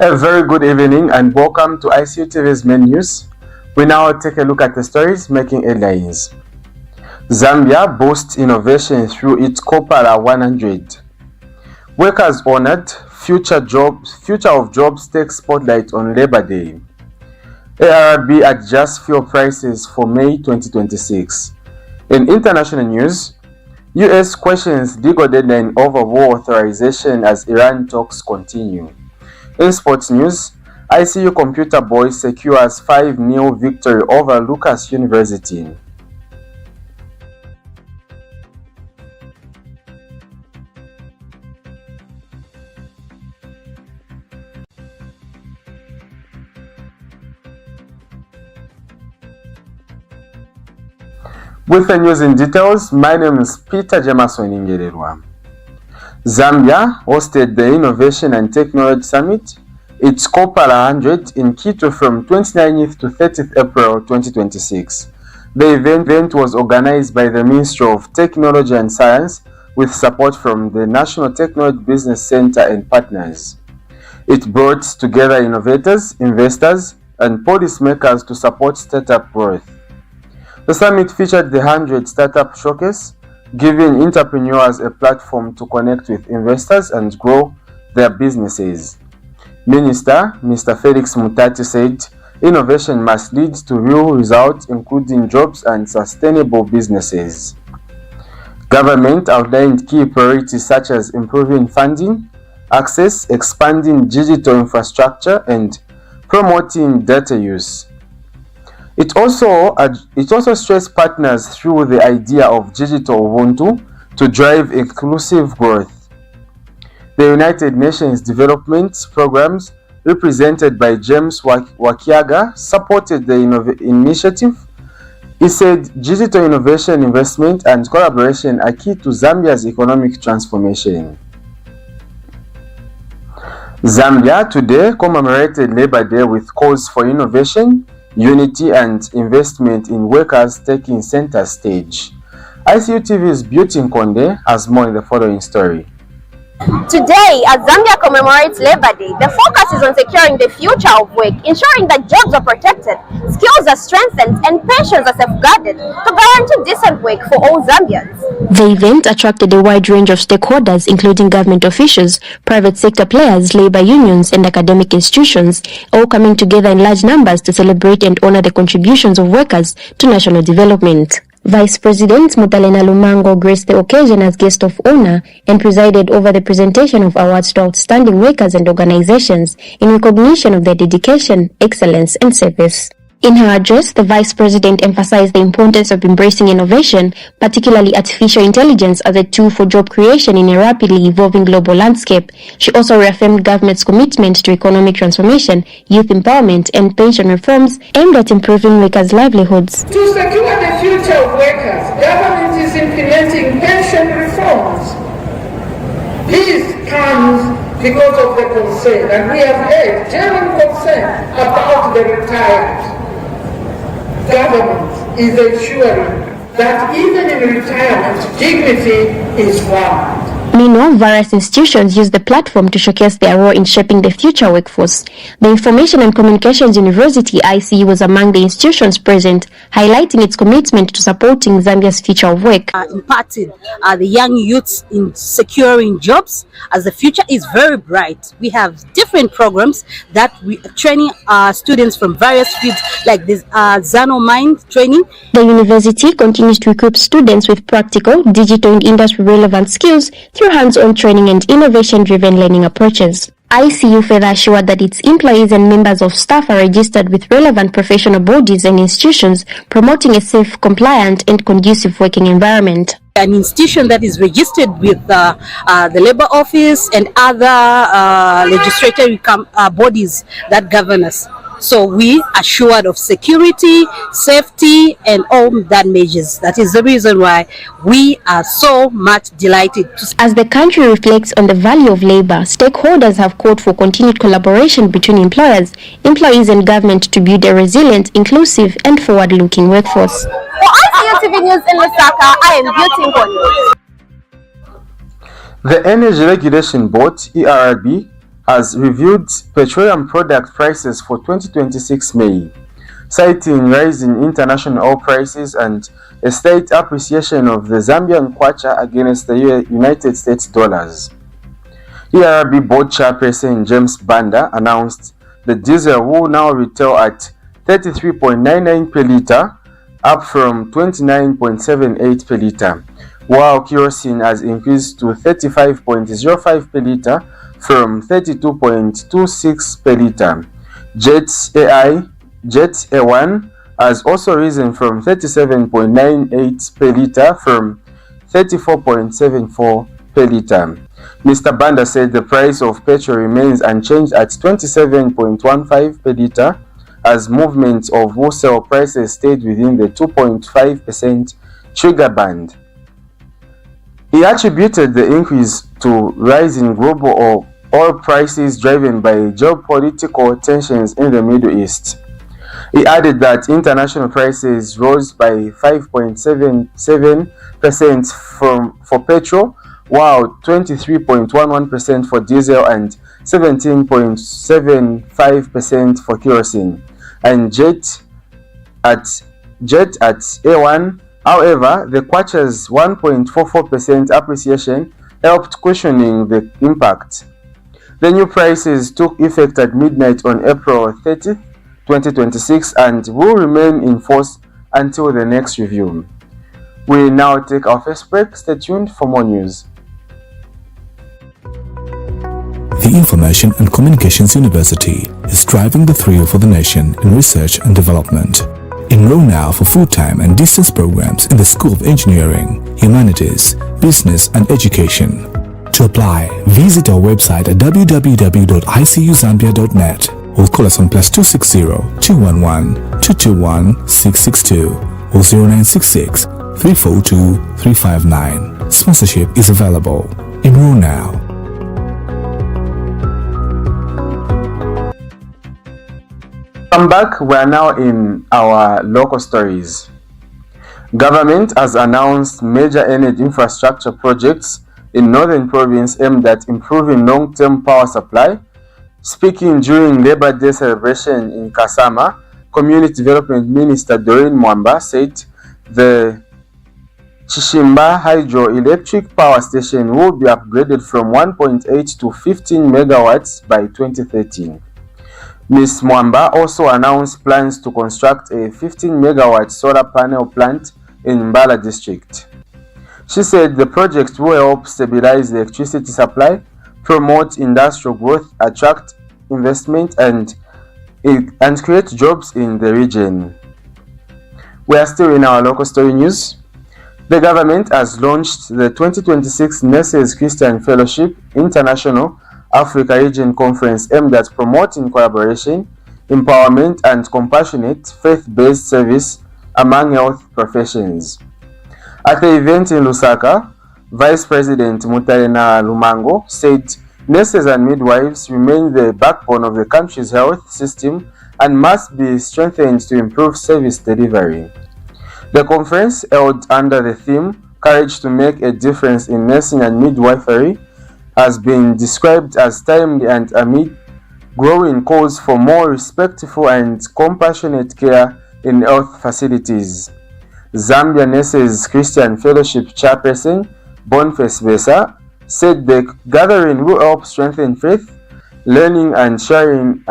A very good evening and welcome to ICU TV's Main News. We now take a look at the stories making headlines. Zambia boosts innovation through its Kopala 100. Workers honored, Future of Jobs takes spotlight on Labor Day. ARB adjusts fuel prices for May 2026. In international news, US questions legal deadline over war authorization as Iran talks continue. In sports news, ICU Computer Boy secures 5-0 victory over Locus University. With the news in details, my name is Peter Jemason Ingererwa. Zambia hosted the Innovation and Technology Summit, its Kopala 100 in Quito from 29th to 30th April 2026. The event was organized by the Ministry of Technology and Science with support from the National Technology Business Center and partners. It brought together innovators, investors, and policymakers to support startup growth. The summit featured the 100 Startup Showcase, giving entrepreneurs a platform to connect with investors and grow their businesses. Minister, Mr. Felix Mutati said, innovation must lead to real results, including jobs and sustainable businesses. Government outlined key priorities such as improving funding, access, expanding digital infrastructure, and promoting data use. It also stressed partners through the idea of digital Ubuntu to drive inclusive growth. The United Nations Development Programs, represented by James Wakiaga, supported the initiative. He said digital innovation, investment, and collaboration are key to Zambia's economic transformation. Zambia today commemorated Labor Day with calls for innovation, unity, and investment in workers taking center stage. ICU TV's Beauty Nkonde has more in the following story. Today, as Zambia commemorates Labor Day, the focus is on securing the future of work, ensuring that jobs are protected, skills are strengthened, and pensions are safeguarded to guarantee decent work for all Zambians. The event attracted a wide range of stakeholders, including government officials, private sector players, labor unions, and academic institutions, all coming together in large numbers to celebrate and honor the contributions of workers to national development. Vice President Mutalena Lumango graced the occasion as guest of honor and presided over the presentation of awards to outstanding workers and organizations in recognition of their dedication, excellence, and service. In her address, the Vice President emphasized the importance of embracing innovation, particularly artificial intelligence, as a tool for job creation in a rapidly evolving global landscape. She also reaffirmed government's commitment to economic transformation, youth empowerment, and pension reforms aimed at improving workers' livelihoods. To secure the future of workers, government is implementing pension reforms. This comes because of the concern, and we have heard genuine concern about the retired. Government is ensuring that even in retirement, dignity is found. Meanwhile, various institutions use the platform to showcase their role in shaping the future workforce. The Information and Communications University, ICU, was among the institutions present, highlighting its commitment to supporting Zambia's future of work. Impacting the young youths in securing jobs, as the future is very bright. We have different programs that we are training students from various fields, like this Zano Mind training. The university continues to equip students with practical, digital, and industry-relevant skills through hands-on training and innovation-driven learning approaches. ICU further assured that its employees and members of staff are registered with relevant professional bodies and institutions, promoting a safe, compliant, and conducive working environment. An institution that is registered with the Labour Office and other legislative bodies that govern us. So we are assured of security, safety, and all that measures. That is the reason why we are so much delighted. As the country reflects on the value of labor, stakeholders have called for continued collaboration between employers, employees, and government to build a resilient, inclusive, and forward-looking workforce. For ICU TV News in Lusaka, I am Beauty Nkonde. The Energy Regulation Board, ERB, has reviewed petroleum product prices for 2026 May, citing rising international oil prices and a slight appreciation of the Zambian kwacha against the United States dollars. ERB board chairperson James Banda announced the diesel will now retail at 33.99 per litre, up from 29.78 per litre, while kerosene has increased to 35.05 per litre from 32.26 per litre. Jet A1 has also risen from 37.98 per litre from 34.74 per litre. Mr. Banda said the price of petrol remains unchanged at 27.15 per litre, as movement of wholesale prices stayed within the 2.5% trigger band. He attributed the increase to rising global oil prices driven by geopolitical tensions in the Middle East. He added that international prices rose by 5.77% for petrol, while 23.11% for diesel and 17.75% for kerosene, and jet at A1. However, the kwacha's 1.44% appreciation helped cushioning the impact. The new prices took effect at midnight on April 30, 2026 and will remain in force until the next review. We now take our first break. Stay tuned for more news. The Information and Communications University is driving the thrill for the nation in research and development. Enroll now for full-time and distance programs in the School of Engineering, Humanities, Business and Education. To apply, visit our website at www.icuzambia.net or call us on +260 211 221 662 or 0966 342 359. Sponsorship is available. Enroll now. Welcome back. We are now in our local stories. Government has announced major energy infrastructure projects in Northern Province aimed at improving long-term power supply. Speaking during Labor Day celebration in Kasama, Community Development Minister Doreen Mwamba said the Chishimba Hydroelectric Power Station will be upgraded from 1.8 to 15 megawatts by 2013. Ms. Mwamba also announced plans to construct a 15 megawatt solar panel plant in Mbala district. She said the project will help stabilize the electricity supply, promote industrial growth, attract investment, and create jobs in the region. We are still in our local story news. The government has launched the 2026 Nurses Christian Fellowship International Africa Region Conference aimed at promoting collaboration, empowerment, and compassionate faith-based service among health professions. At the event in Lusaka, Vice President Mutarena Lumango said nurses and midwives remain the backbone of the country's health system and must be strengthened to improve service delivery. The conference, held under the theme Courage to Make a Difference in Nursing and Midwifery, has been described as timely and amid growing calls for more respectful and compassionate care in health facilities. Zambia Nurses Christian Fellowship Chairperson Boniface Besa said the gathering will help strengthen faith, learning, and sharing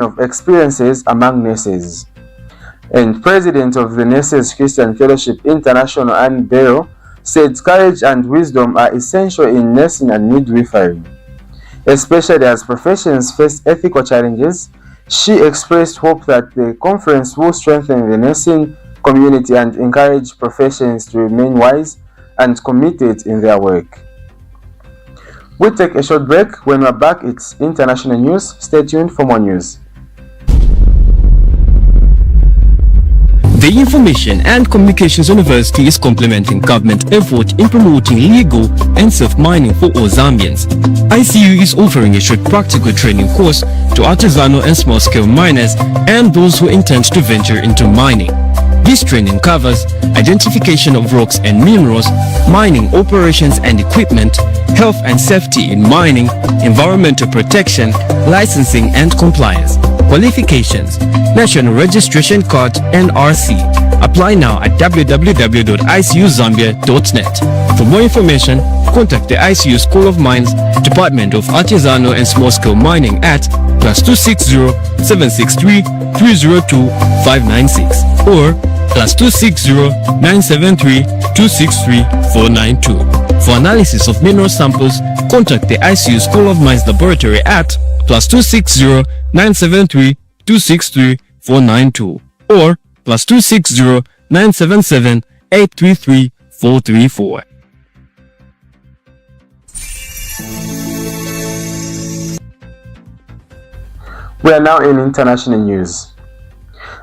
of experiences among nurses. And President of the Nurses Christian Fellowship International, Anne Bero, said courage and wisdom are essential in nursing and midwifery, especially as professions face ethical challenges. She expressed hope that the conference will strengthen the nursing community and encourage professions to remain wise and committed in their work. We'll take a short break. When we're back, it's international news. Stay tuned for more news. The Information and Communications University is complementing government effort in promoting legal and safe mining for all Zambians. ICU is offering a short practical training course to artisanal and small-scale miners and those who intend to venture into mining. This training covers identification of rocks and minerals, mining operations and equipment, health and safety in mining, environmental protection, licensing and compliance. Qualifications: National Registration Card NRC. Apply now at www.icuzambia.net. For more information, contact the ICU School of Mines, Department of Artisanal and Small-Scale Mining at +260 763 302 596 or +260 973 263 492. For analysis of mineral samples, contact the ICU School of Mines Laboratory at +260 973 263 492 or +260 977 833 434. We are now in international news.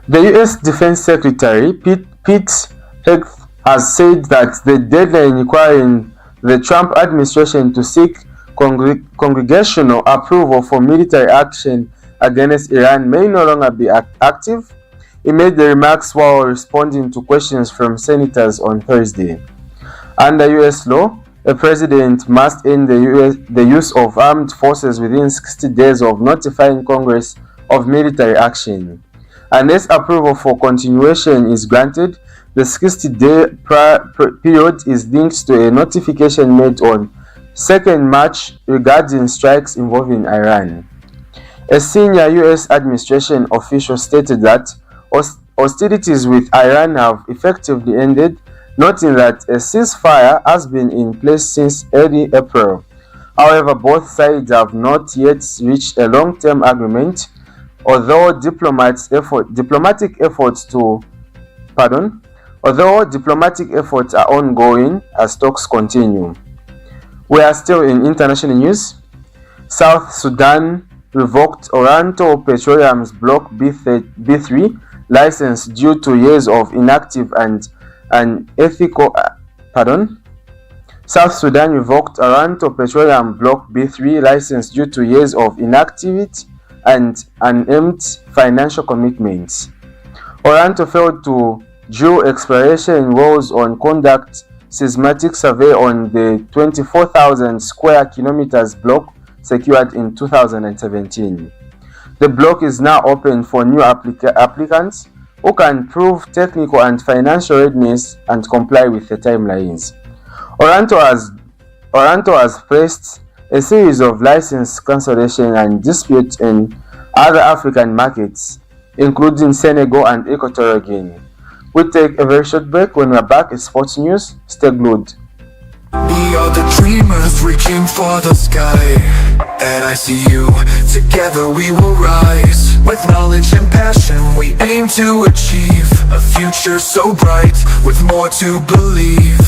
The U.S. Defense Secretary Pete Hegseth has said that the deadline requiring the Trump administration to seek congressional approval for military action against Iran may no longer be active. He made the remarks while responding to questions from senators on Thursday. Under U.S. law, a president must end the use of armed forces within 60 days of notifying Congress of military action. Unless approval for continuation is granted, the 60-day period is linked to a notification made on 2nd March regarding strikes involving Iran. A senior U.S. administration official stated that hostilities with Iran have effectively ended, noting that a ceasefire has been in place since early April. However, both sides have not yet reached a long-term agreement, although diplomatic efforts are ongoing as talks continue. We are still in international news. South Sudan revoked Oranto Petroleum's Block B3 license due to years of inactive and unethical. South Sudan revoked Oranto Petroleum Block B3 license due to years of inactivity and unearned financial commitments. Oranto failed to drill exploration wells on conduct seismic survey on the 24,000 square kilometers block secured in 2017. The block is now open for new applicants who can prove technical and financial readiness and comply with the timelines. Oranto has faced a series of license cancellation and disputes in other African markets, including Senegal and Equatorial Guinea. We'll take a very short break. When we're back, it's sports news. Stay glued. We are the dreamers reaching for the sky. At ICU, together we will rise. With knowledge and passion, we aim to achieve a future so bright, with more to believe.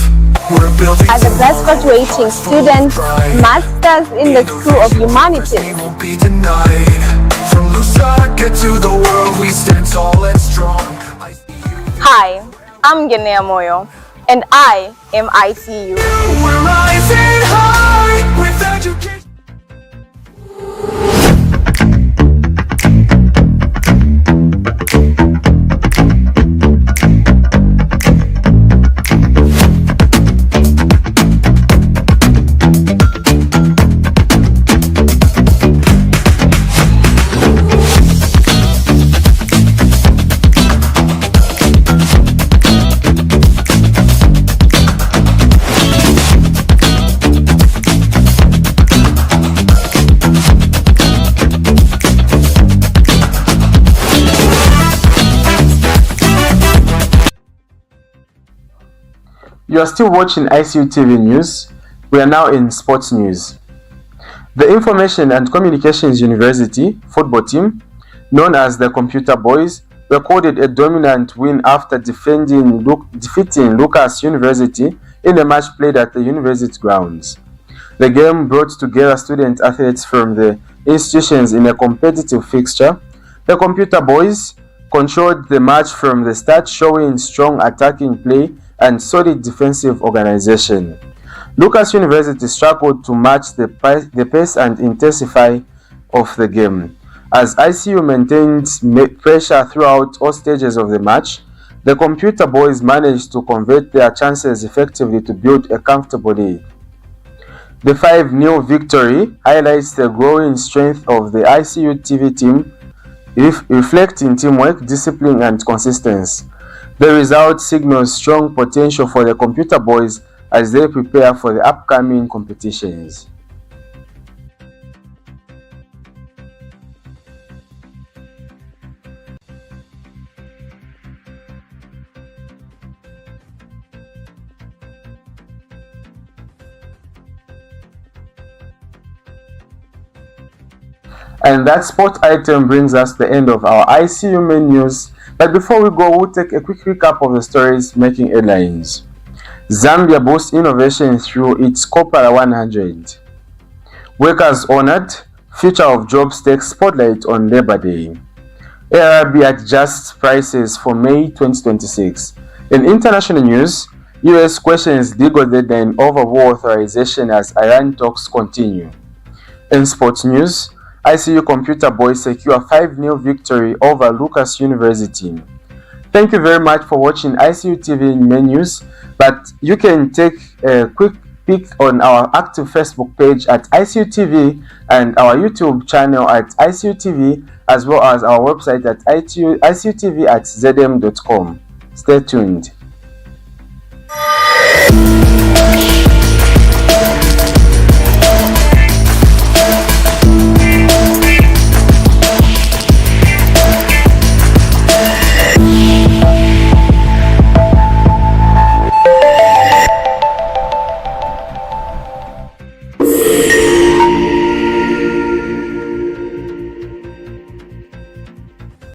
We're building as a best graduating student, Masters in the School of Humanities. Will be denied. From Lusaka to the world, we stand tall and strong. Hi, I'm Genea Moyo, and I am ICU. We're rising high with education. You are still watching ICU TV News. We are now in sports news. The Information and Communications University football team, known as the Computer Boys, recorded a dominant win after defeating Locus University in a match played at the university grounds. The game brought together student athletes from the institutions in a competitive fixture. The Computer Boys controlled the match from the start, showing strong attacking play and solid defensive organization. Locus University struggled to match the pace and intensity of the game. As ICU maintained pressure throughout all stages of the match, the computer boys managed to convert their chances effectively to build a comfortable lead. The 5-0 victory highlights the growing strength of the ICU TV team, reflecting teamwork, discipline, and consistency. The result signals strong potential for the computer boys as they prepare for the upcoming competitions. And that sport item brings us to the end of our ICU main news. But before we go, we'll take a quick recap of the stories making headlines. Zambia boosts innovation through its Kopala 100. Workers honored. Future of jobs takes spotlight on Labor Day. ARB adjusts prices for May 2026. In international news, US questions legal deadline over war authorization as Iran talks continue. In sports news, ICU computer boys secure 5-0 victory over Locus University. Thank you very much for watching ICU TV Main News, but you can take a quick peek on our active Facebook page at ICU TV and our YouTube channel at ICU TV, as well as our website at icutv@zm.com. Stay tuned.